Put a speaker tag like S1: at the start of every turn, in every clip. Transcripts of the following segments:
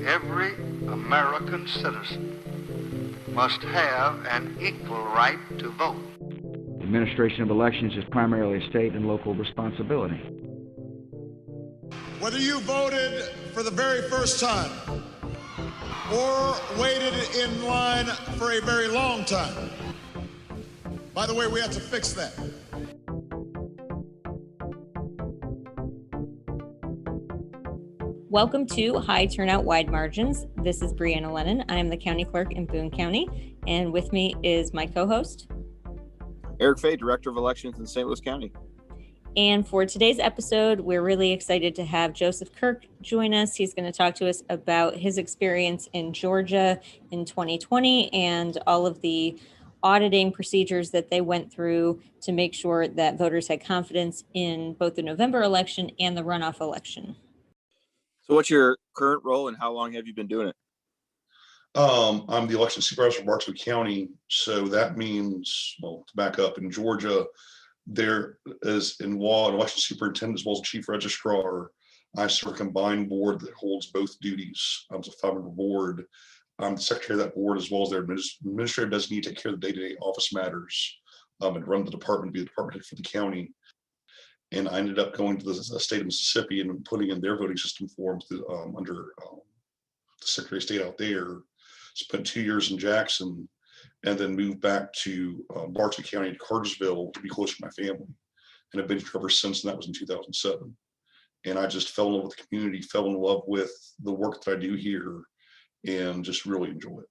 S1: every American citizen must have an equal right to vote.
S2: The administration of elections is primarily a state and local responsibility.
S3: Whether you voted for the very first time or waited in line for a very long time, by the way, we have to fix that.
S4: Welcome to High Turnout, Wide Margins. This is Brianna Lennon. I am the county clerk in Boone County, and with me is my co-host,
S5: Eric Fay, Director of Elections in St. Louis County.
S4: And for today's episode, we're really excited to have Joseph Kirk join us. He's going to talk to us about his experience in Georgia in 2020 and all of the auditing procedures that they went through to make sure that voters had confidence in both the November election and the runoff election.
S5: So what's your current role and how long have you been doing it?
S6: I'm the Elections Supervisor for Bartow County. So that means, well, to back up, in Georgia, there is in law an election superintendent as well as a chief registrar. I serve a combined board that holds both duties. I'm a 5-member board. I'm the secretary of that board as well as their administrator designated to take care of the day-to-day office matters and run the department, be the department head for the county. And I ended up going to the state of Mississippi and putting in their voting system forms under the Secretary of State out there. Spent 2 years in Jackson and then moved back to Bartow County to Cartersville to be closer to my family. And I've been here ever since, and that was in 2007. And I just fell in love with the community, fell in love with the work that I do here, and just really enjoy it.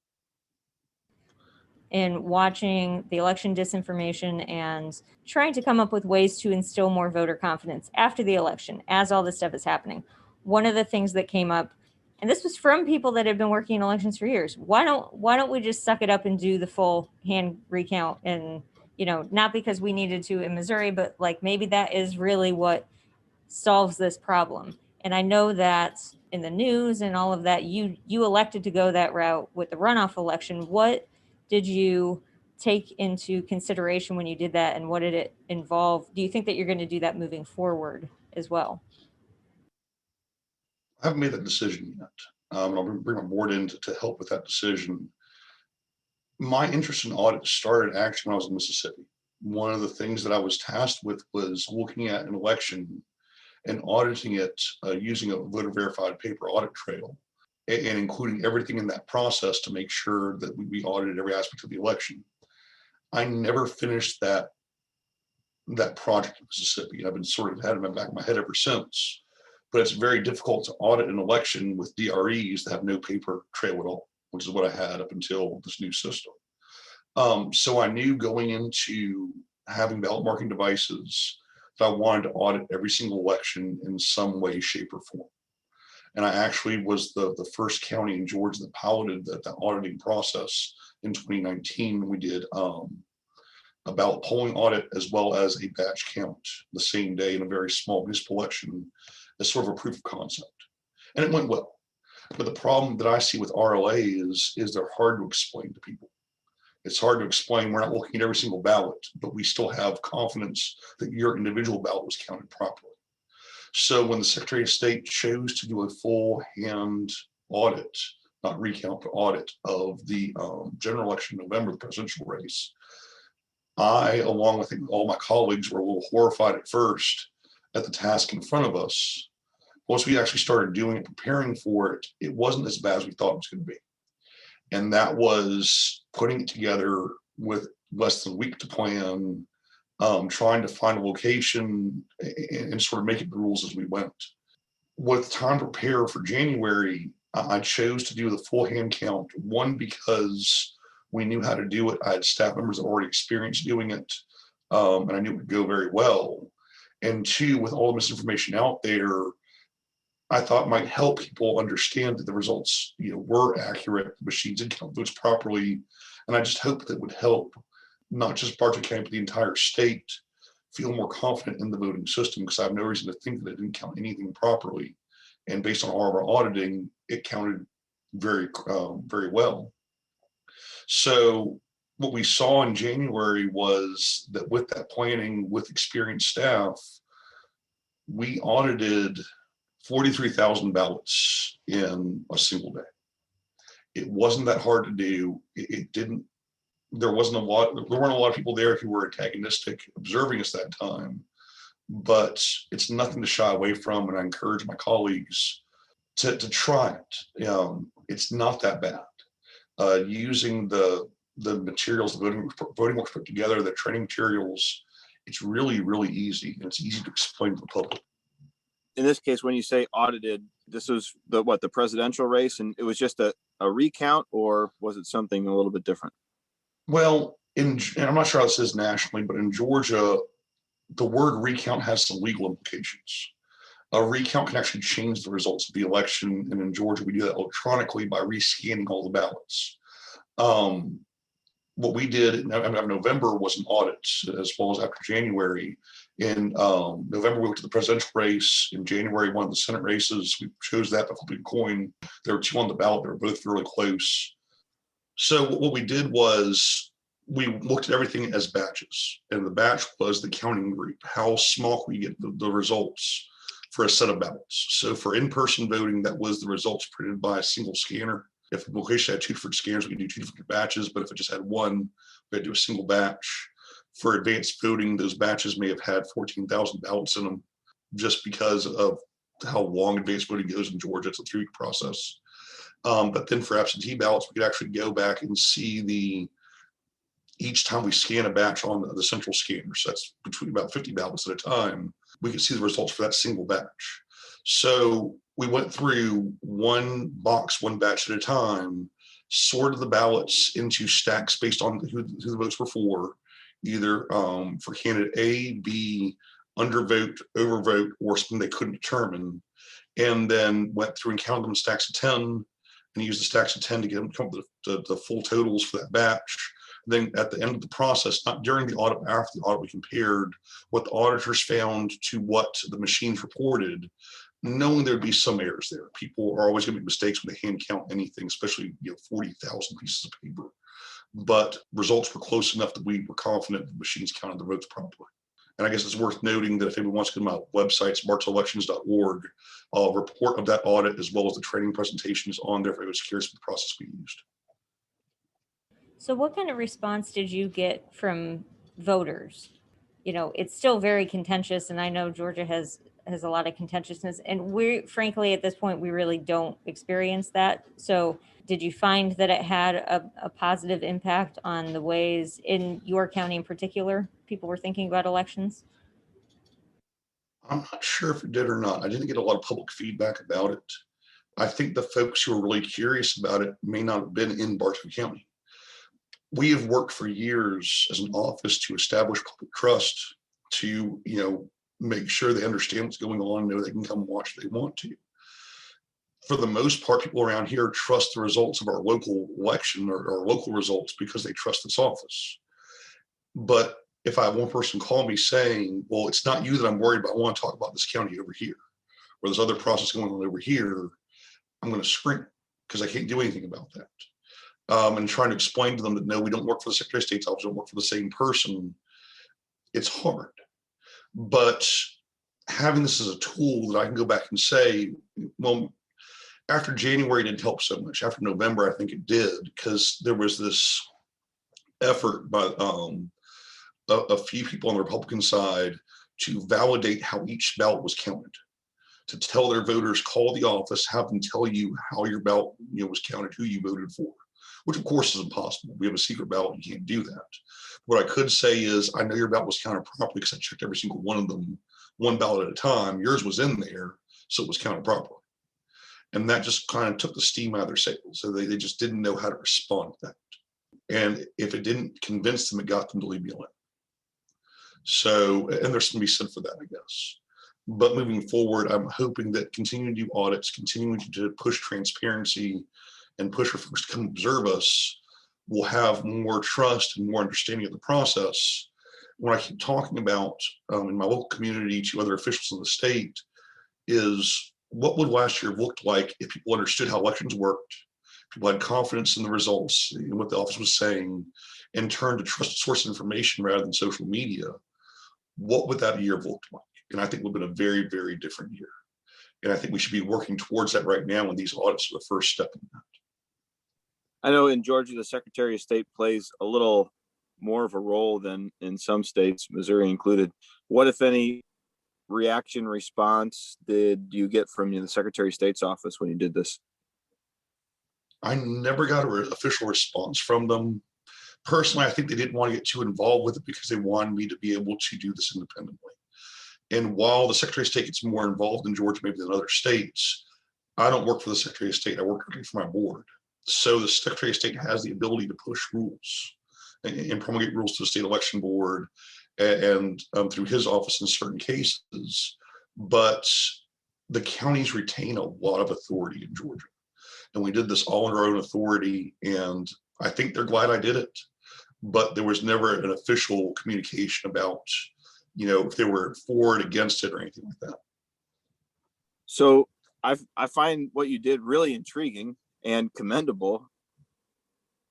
S4: And watching the election disinformation and trying to come up with ways to instill more voter confidence after the election, as all this stuff is happening. One of the things that came up, and this was from people that have been working in elections for years, why don't we just suck it up and do the full hand recount? And, not because we needed to in Missouri, but like maybe that is really what solves this problem. And I know that in the news and all of that, you elected to go that route with the runoff election. What did you take into consideration when you did that, and what did it involve? Do you think that you're going to do that moving forward as well?
S6: I haven't made that decision yet. I'll bring my board in to help with that decision. My interest in audit started actually when I was in Mississippi. One of the things that I was tasked with was looking at an election and auditing it using a voter verified paper audit trail, and including everything in that process to make sure that we audited every aspect of the election. I never finished that project in Mississippi. I've been sort of had it in the back of my head ever since, but it's very difficult to audit an election with DREs that have no paper trail at all, which is what I had up until this new system. So I knew going into having ballot marking devices that I wanted to audit every single election in some way, shape, or form. And I actually was the first county in Georgia that piloted that auditing process in 2019. We did a ballot polling audit as well as a batch count the same day in a very small municipal election as sort of a proof of concept. And it went well. But the problem that I see with RLA is they're hard to explain to people. It's hard to explain. We're not looking at every single ballot, but we still have confidence that your individual ballot was counted properly. So when the Secretary of State chose to do a full hand audit, not recount, but audit of the general election in November, the presidential race, I, along with all my colleagues, were a little horrified at first at the task in front of us. Once we actually started doing it, preparing for it, it wasn't as bad as we thought it was going to be. And that was putting it together with less than a week to plan, trying to find a location and sort of making the rules as we went. With time to prepare for January, I chose to do the full hand count. One, because we knew how to do it. I had staff members that already experienced doing it, and I knew it would go very well. And two, with all the misinformation out there, I thought might help people understand that the results, were accurate. The machines did count votes properly, and I just hope that would help not just Bartow County, but the entire state feel more confident in the voting system, because I have no reason to think that it didn't count anything properly. And based on all of our auditing, it counted very, very well. So what we saw in January was that with that planning, with experienced staff, we audited 43,000 ballots in a single day. It wasn't that hard to do. It didn't, there weren't a lot of people there who were antagonistic observing us that time, but it's nothing to shy away from. And I encourage my colleagues to try it. It's not that bad. Using the materials, the voting works put together, the training materials, it's really, really easy, and it's easy to explain to the public.
S5: In this case, when you say audited, this was the presidential race, and it was just a recount, or was it something a little bit different?
S6: Well, and I'm not sure how this is nationally, but in Georgia, the word recount has some legal implications. A recount can actually change the results of the election, and in Georgia, we do that electronically by rescanning all the ballots. What we did in November was an audit, as well as after January. In November, we went to the presidential race. In January, one of the Senate races, we chose that by flipping a coin. There were two on the ballot. They were both really close. So what we did was we looked at everything as batches, and the batch was the counting group. How small can we get the results for a set of ballots? So for in-person voting, that was the results printed by a single scanner. If the location had two different scanners, we could do two different batches, but if it just had one, we had to do a single batch. For advanced voting, those batches may have had 14,000 ballots in them, just because of how long advanced voting goes in Georgia. It's a 3-week process. But then for absentee ballots, we could actually go back and see each time we scan a batch on the central scanner, so that's between about 50 ballots at a time, we could see the results for that single batch. So we went through one box, one batch at a time, sorted the ballots into stacks based on who the votes were for, either for candidate A, B, undervote, overvote, or something they couldn't determine, and then went through and counted them in stacks of 10 and used the stacks of 10 to get them to come up with the full totals for that batch. Then at the end of the process, not during the audit, but after the audit, we compared what the auditors found to what the machines reported, knowing there'd be some errors there. People are always going to make mistakes when they hand count anything, especially 40,000 pieces of paper. But results were close enough that we were confident the machines counted the votes properly. And I guess it's worth noting that if anyone wants to go to my website, bartowelections.org, a report of that audit as well as the training presentation is on there if anyone's curious about the process we used.
S4: So what kind of response did you get from voters? It's still very contentious, and I know Georgia has a lot of contentiousness, and frankly, at this point, we really don't experience that. So did you find that it had a positive impact on the ways in your county in particular people were thinking about elections?
S6: I'm not sure if it did or not. I didn't get a lot of public feedback about it. I think the folks who were really curious about it may not have been in Bartow County. We have worked for years as an office to establish public trust, to make sure they understand what's going on, know they can come watch if they want to. For the most part, people around here trust the results of our local election or our local results because they trust this office. But if I have one person call me saying, well, it's not you that I'm worried about, I want to talk about this county over here, or there's other process going on over here, I'm going to scream because I can't do anything about that. And trying to explain to them that, no, we don't work for the Secretary of State's office, we don't work for the same person. It's hard. But having this as a tool that I can go back and say, well, after January it didn't help so much. After November, I think it did, because there was this effort by a few people on the Republican side to validate how each ballot was counted, to tell their voters, call the office, have them tell you how your ballot was counted, who you voted for, which of course is impossible. We have a secret ballot, you can't do that. What I could say is, I know your ballot was counted properly because I checked every single one of them, one ballot at a time. Yours was in there, so it was counted properly. And that just kind of took the steam out of their sails. So they just didn't know how to respond to that. And if it didn't convince them, it got them to leave me alone. So, and there's something to be said for that, I guess. But moving forward, I'm hoping that continuing to do audits, continuing to push transparency and push for folks to come observe us, will have more trust and more understanding of the process. What I keep talking about in my local community to other officials in the state is, what would last year have looked like if people understood how elections worked, people had confidence in the results and what the office was saying, and turned to trusted source of information rather than social media? What would that year have looked like? And I think it would have been a very, very different year. And I think we should be working towards that right now, and these audits are the first step in that.
S5: I know in Georgia, the Secretary of State plays a little more of a role than in some states, Missouri included. What, if any, reaction response did you get from the Secretary of State's office when you did this?
S6: I never got an official response from them. Personally, I think they didn't want to get too involved with it because they wanted me to be able to do this independently. And while the Secretary of State gets more involved in Georgia maybe than other states, I don't work for the Secretary of State. I work for my board. So the Secretary of State has the ability to push rules and promulgate rules to the state election board and through his office in certain cases. But the counties retain a lot of authority in Georgia. And we did this all under our own authority. And I think they're glad I did it. But there was never an official communication about, if they were for it, against it, or anything like that.
S5: So I find what you did really intriguing and commendable.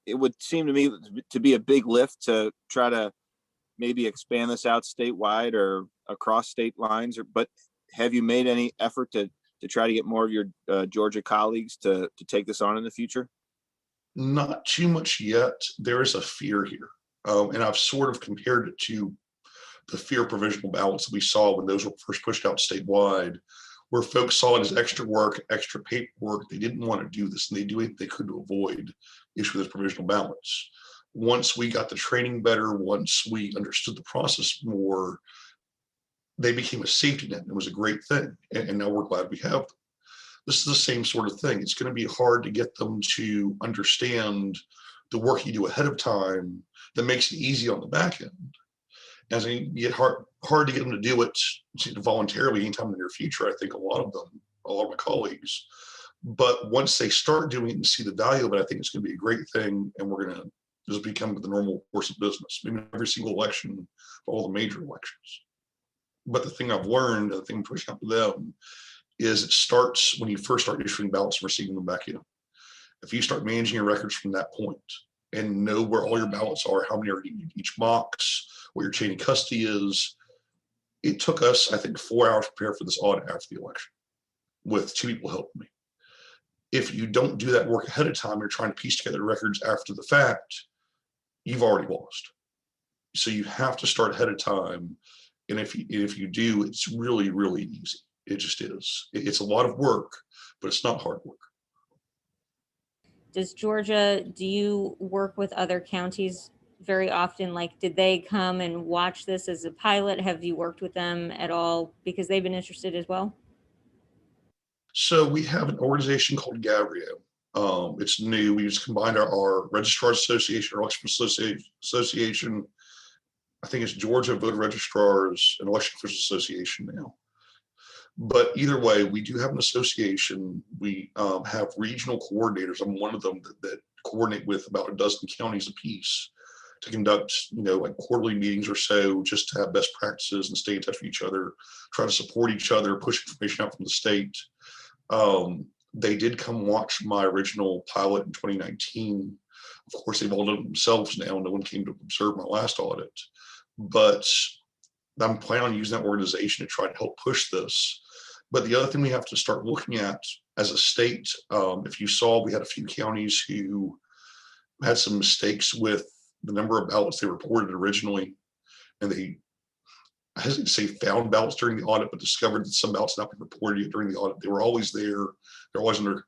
S5: It would seem to me to be a big lift to try to maybe expand this out statewide or across state lines. But have you made any effort to try to get more of your Georgia colleagues to take this on in the future?
S6: Not too much yet. There is a fear here. And I've sort of compared it to the fear provisional ballots that we saw when those were first pushed out statewide, where folks saw it as extra work, extra paperwork. They didn't want to do this, and they do anything they could to avoid issuing those provisional ballots. Once we got the training better, once we understood the process more, they became a safety net, and it was a great thing. And now we're glad we have them. This is the same sort of thing. It's going to be hard to get them to understand the work you do ahead of time that makes it easy on the back end. As you get hard to get them to do it voluntarily anytime in the near future. I think a lot of my colleagues. But once they start doing it and see the value of it, I think it's going to be a great thing, and we're going to just become the normal course of business. Maybe every single election, all the major elections. But the thing I've learned, the thing I'm pushing up to them, is it starts when you first start issuing ballots and receiving them back in. If you start managing your records from that point and know where all your ballots are, how many are in each box, what your chain of custody is. It took us, I think, 4 hours to prepare for this audit after the election with 2 people helping me. If you don't do that work ahead of time, you're trying to piece together records after the fact, you've already lost. So you have to start ahead of time. And if you do, it's really, really easy. It just is. It's a lot of work, but it's not hard work.
S4: Do you work with other counties very often? Like, did they come and watch this as a pilot? Have you worked with them at all because they've been interested as well?
S6: So we have an organization called Gavrio. It's new. We just combined our Registrars Association, our Election Association. I think it's Georgia Voter Registrars and Election Officials Association now. But either way, we do have an association. We have regional coordinators. I'm one of them that coordinate with about a dozen counties apiece to conduct, like quarterly meetings or so, just to have best practices and stay in touch with each other, try to support each other, push information out from the state. They did come watch my original pilot in 2019. Of course, they've all done it themselves now. No one came to observe my last audit. But I'm planning on using that organization to try to help push this. But the other thing we have to start looking at as a state, if you saw, we had a few counties who had some mistakes with the number of ballots they reported originally. And they, I hesitate to say found ballots during the audit, but discovered that some ballots not been reported yet during the audit. They were always there. They're always under,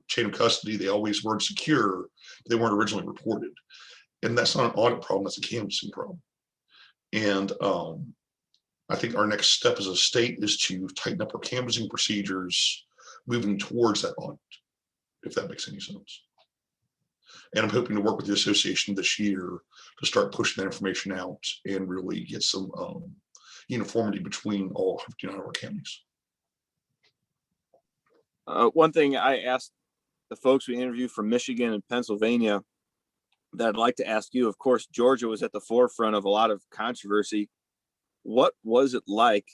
S6: chain of custody. They always weren't secure. But they weren't originally reported. And that's not an audit problem. That's a canvassing problem. And I think our next step as a state is to tighten up our canvassing procedures moving towards that audit, if that makes any sense. And I'm hoping to work with the association this year to start pushing that information out and really get some uniformity between all 59 of our counties.
S5: One thing I asked the folks we interviewed from Michigan and Pennsylvania that I'd like to ask you, of course, Georgia was at the forefront of a lot of controversy. What was it like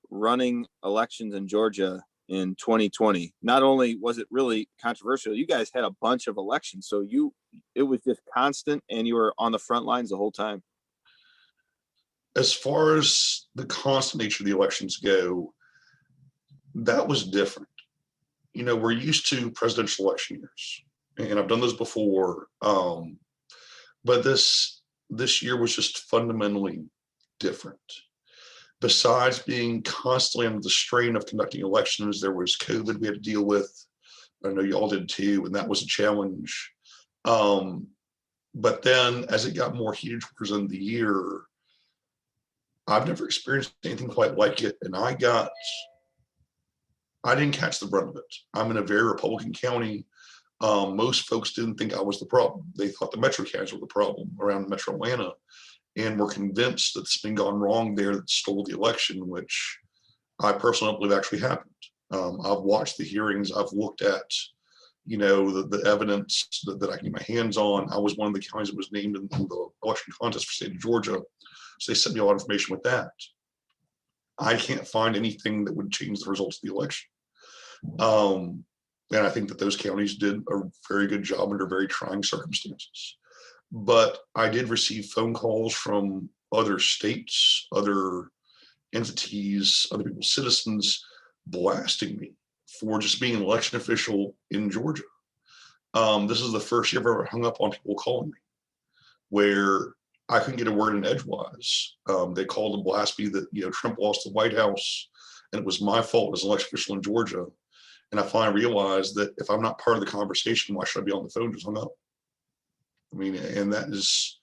S5: running elections in Georgia in 2020? Not only was it really controversial, you guys had a bunch of elections, so it was just constant and you were on the front lines the whole time.
S6: As far as the constant nature of the elections go, That was different. You know, we're used to presidential election years, and I've done those before. But this year was just fundamentally different. Besides being constantly under the strain of conducting elections, there was COVID we had to deal with. I know you all did too, and that was a challenge. But then as it got more heated towards the end of the year, I've never experienced anything quite like it. And I didn't catch the brunt of it. I'm in a very Republican county. Most folks didn't think I was the problem. They thought the Metro counties were the problem around Metro Atlanta, and were convinced that something gone wrong there that stole the election, which I personally don't believe actually happened. I've watched the hearings. I've looked at, you know, the evidence that I can get my hands on. I was one of the counties that was named in the election contest for the state of Georgia. So they sent me a lot of information with that. I can't find anything that would change the results of the election. And I think that those counties did a very good job under very trying circumstances. But I did receive phone calls from other states, other entities, other people's citizens blasting me for just being an election official in Georgia. This is the first year I've ever hung up on people calling me, where I couldn't get a word in edgewise. They called and blasted me that, you know, Trump lost the White House and it was my fault as an election official in Georgia. And I finally realized that if I'm not part of the conversation, why should I be on the phone? Just hung up. I mean, and that is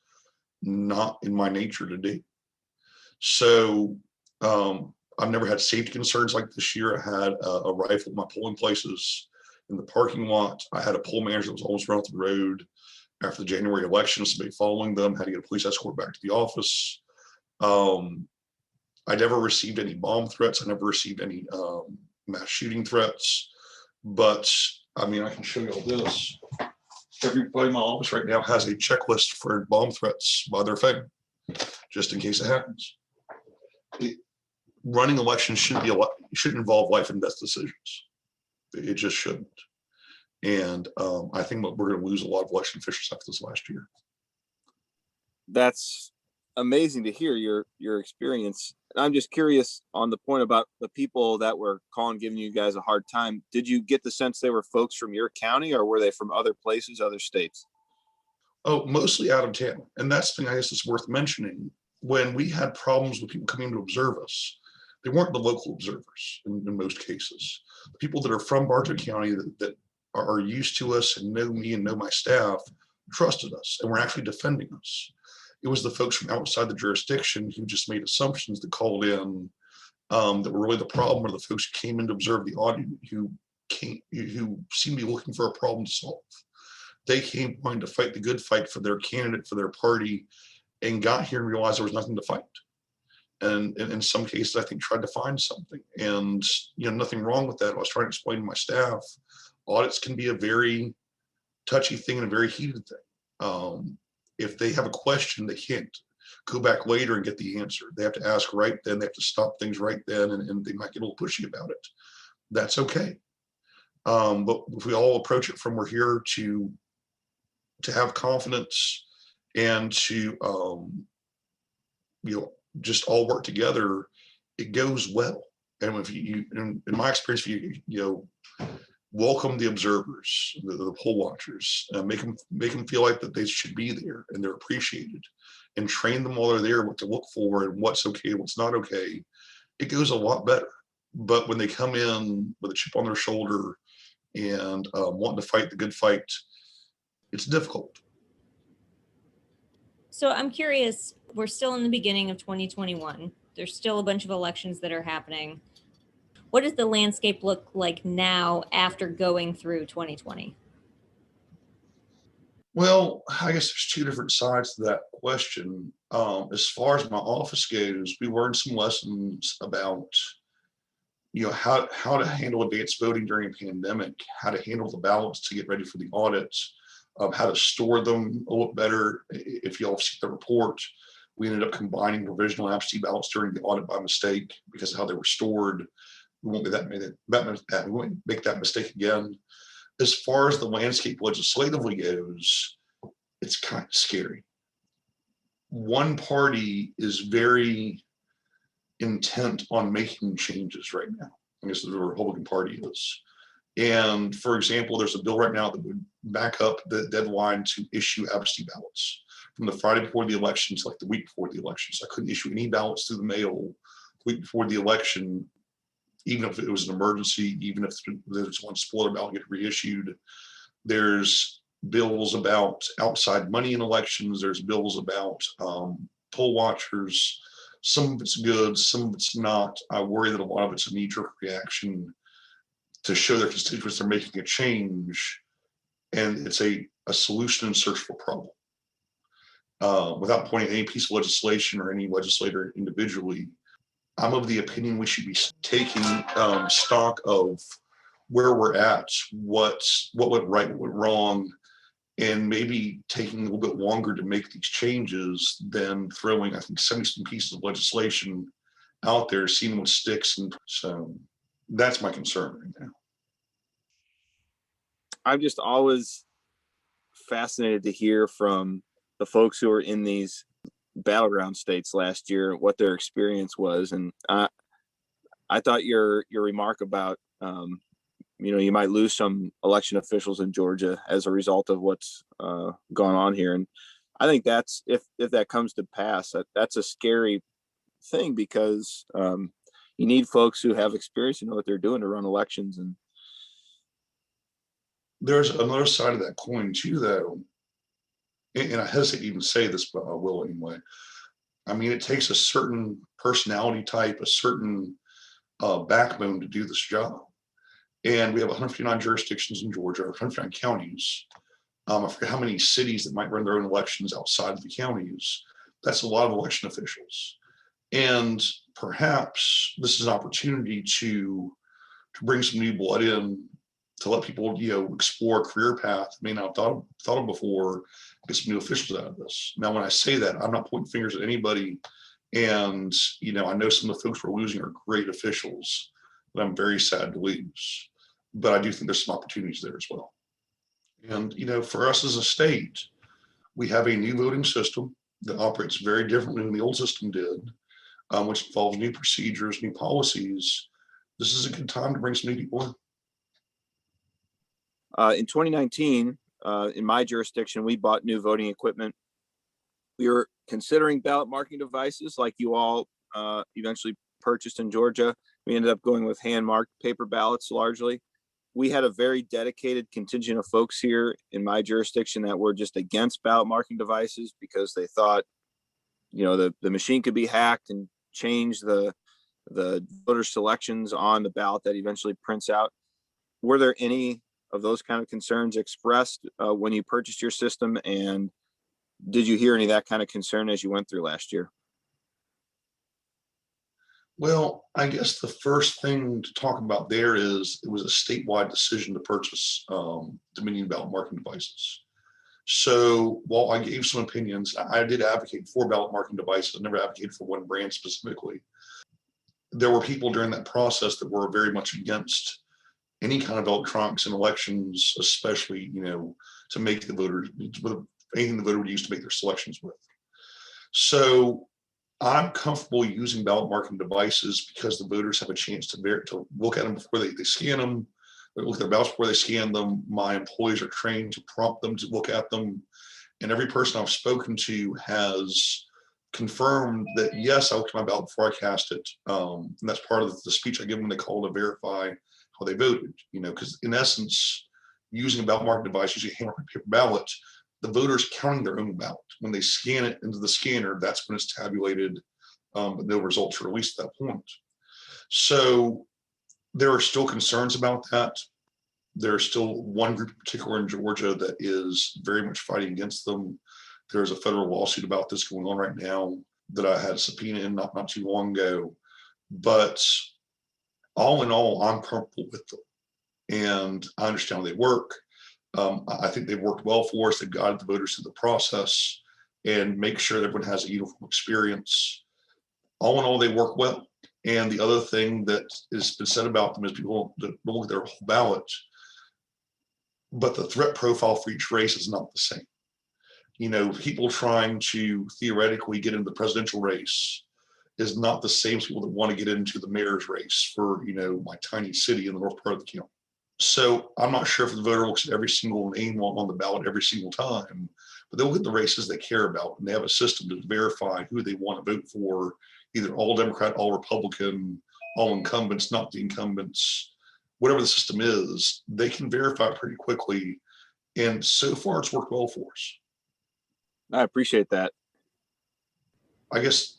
S6: not in my nature to do. So I've never had safety concerns like this year. I had a rifle in my polling places in the parking lot. I had a poll manager that was almost run off the road after the January election. Somebody following them had to get a police escort back to the office. I never received any bomb threats. I never received any mass shooting threats. But I mean, I can show you all this. Everybody in my office right now has a checklist for bomb threats by their phone, just in case it happens. Running elections shouldn't involve life and death decisions. It just shouldn't. And I think we're going to lose a lot of election officials after this last year.
S5: That's amazing to hear your experience. And I'm just curious on the point about the people that were calling, giving you guys a hard time. Did you get the sense they were folks from your county, or were they from other places, other states?
S6: Oh, mostly out of town. And that's the thing I guess is worth mentioning. When we had problems with people coming to observe us, they weren't the local observers in most cases. The people that are from Bartow County that are used to us and know me and know my staff trusted us and were actually defending us. It was the folks from outside the jurisdiction who just made assumptions that called in that were really the problem, or the folks who came in to observe the audit who seemed to be looking for a problem to solve. They came wanting to fight the good fight for their candidate, for their party, and got here and realized there was nothing to fight. And in some cases, I think tried to find something. And you know, nothing wrong with that. I was trying to explain to my staff, audits can be a very touchy thing and a very heated thing. If they have a question, they can't go back later and get the answer. They have to ask right then. They have to stop things right then, and they might get a little pushy about it. That's okay. But if we all approach it from we're here to have confidence and to you know, just all work together, it goes well. And if you in my experience, if you know, welcome the observers, the poll watchers, make them feel like that they should be there and they're appreciated, and train them while they're there what to look for and what's okay, what's not okay. It goes a lot better. But when they come in with a chip on their shoulder and wanting to fight the good fight, it's difficult.
S4: So I'm curious, we're still in the beginning of 2021. There's still a bunch of elections that are happening. What does the landscape look like now after going through 2020?
S6: Well, I guess there's two different sides to that question. As far as my office goes, we learned some lessons about, you know, how to handle advanced voting during a pandemic, how to handle the ballots to get ready for the audits, how to store them a little better. If you all see the report, we ended up combining provisional absentee ballots during the audit by mistake because of how they were stored. We won't make that mistake again. As far as the landscape legislatively goes, it's kind of scary. One party is very intent on making changes right now. I guess the Republican Party is. And for example, there's a bill right now that would back up the deadline to issue absentee ballots from the Friday before the election to like the week before the election. So I couldn't issue any ballots through the mail the week before the election, even if it was an emergency, even if there's one spoiler ballot get reissued. There's bills about outside money in elections. There's bills about poll watchers. Some of it's good, some of it's not. I worry that a lot of it's a knee-jerk reaction to show their constituents they're making a change, and it's a solution in search for a problem. Without pointing any piece of legislation or any legislator individually, I'm of the opinion we should be taking stock of where we're at, what went right, what went wrong, and maybe taking a little bit longer to make these changes than throwing, I think, 70 pieces of legislation out there, seeing what sticks. And so that's my concern right now.
S5: I'm just always fascinated to hear from the folks who were in these battleground states last year, what their experience was. And I thought your remark about, you might lose some election officials in Georgia as a result of what's gone on here. And I think that's, if that comes to pass, that's a scary thing, because you need folks who have experience, know what they're doing to run elections. And
S6: there's another side of that coin too, though. And I hesitate to even say this, but I will anyway. I mean, it takes a certain personality type, a certain backbone to do this job. And we have 159 jurisdictions in Georgia, 159 counties. I forget how many cities that might run their own elections outside of the counties. That's a lot of election officials. And perhaps this is an opportunity to bring some new blood in, to let people, explore a career path they may not have thought of before, get some new officials out of this. Now, when I say that, I'm not pointing fingers at anybody. And, I know some of the folks we're losing are great officials that I'm very sad to lose. But I do think there's some opportunities there as well. And, for us as a state, we have a new voting system that operates very differently than the old system did, which involves new procedures, new policies. This is a good time to bring some new people in.
S5: In 2019, in my jurisdiction, we bought new voting equipment. We were considering ballot marking devices like you all eventually purchased in Georgia. We ended up going with hand-marked paper ballots largely. We had a very dedicated contingent of folks here in my jurisdiction that were just against ballot marking devices because they thought, the machine could be hacked and change the voter selections on the ballot that eventually prints out. Were there any of those kind of concerns expressed when you purchased your system? And did you hear any of that kind of concern as you went through last year?
S6: Well, I guess the first thing to talk about there is it was a statewide decision to purchase Dominion ballot marking devices. So while I gave some opinions, I did advocate for ballot marking devices. I never advocated for one brand specifically. There were people during that process that were very much against any kind of electronics in elections, especially, to make the voters, anything the voter would use to make their selections with. So I'm comfortable using ballot marking devices because the voters have a chance to look at them before they scan them, look at their ballots before they scan them. My employees are trained to prompt them to look at them. And every person I've spoken to has confirmed that, yes, I looked at my ballot before I cast it. And that's part of the speech I give them when they call to verify how they voted, because in essence, using a ballot marking device, using a hand-marked paper ballot, the voter's counting their own ballot. When they scan it into the scanner, that's when it's tabulated, but no results are released at that point. So there are still concerns about that. There's still one group in particular in Georgia that is very much fighting against them. There's a federal lawsuit about this going on right now that I had a subpoena in not too long ago. But all in all, I'm comfortable with them. And I understand how they work. I think they've worked well for us. They've guided the voters through the process and make sure that everyone has a uniform experience. All in all, they work well. And the other thing that has been said about them is people don't look at their whole ballot, but the threat profile for each race is not the same. People trying to theoretically get into the presidential race, is not the same as people that want to get into the mayor's race for, my tiny city in the north part of the county. So I'm not sure if the voter looks at every single name on the ballot every single time, but they'll look at the races they care about, and they have a system to verify who they want to vote for, either all Democrat, all Republican, all incumbents, not the incumbents, whatever the system is, they can verify it pretty quickly. And so far it's worked well for us.
S5: I appreciate that.
S6: I guess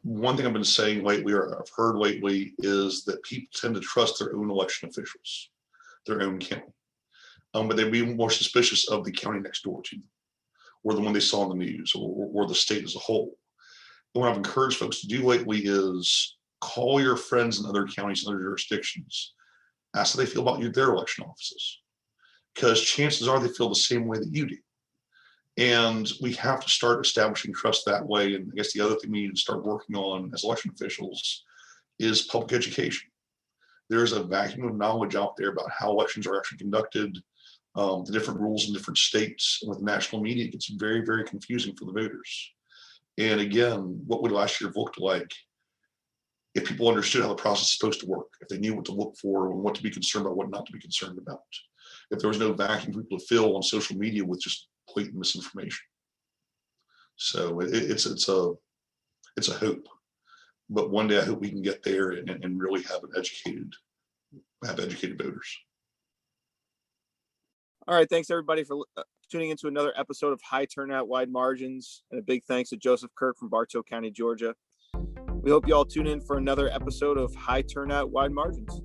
S6: one thing I've been saying lately, or I've heard lately, is that people tend to trust their own election officials, their own county. But they'd be more suspicious of the county next door to them, or the one they saw in the news, or the state as a whole. And what I've encouraged folks to do lately is call your friends in other counties and other jurisdictions, ask how they feel about their election offices, because chances are they feel the same way that you do. And we have to start establishing trust that way. And I guess the other thing we need to start working on as election officials is public education. There's a vacuum of knowledge out there about how elections are actually conducted, the different rules in different states. And with national media, it gets very, very confusing for the voters. And again, what would last year have looked like if people understood how the process is supposed to work, if they knew what to look for and what to be concerned about, what not to be concerned about, if there was no vacuum for people to fill on social media with just blatant misinformation. So it's a hope, but one day I hope we can get there and really have educated voters.
S5: All right. Thanks everybody for tuning into another episode of High Turnout, Wide Margins. And a big thanks to Joseph Kirk from Bartow County, Georgia. We hope you all tune in for another episode of High Turnout, Wide Margins.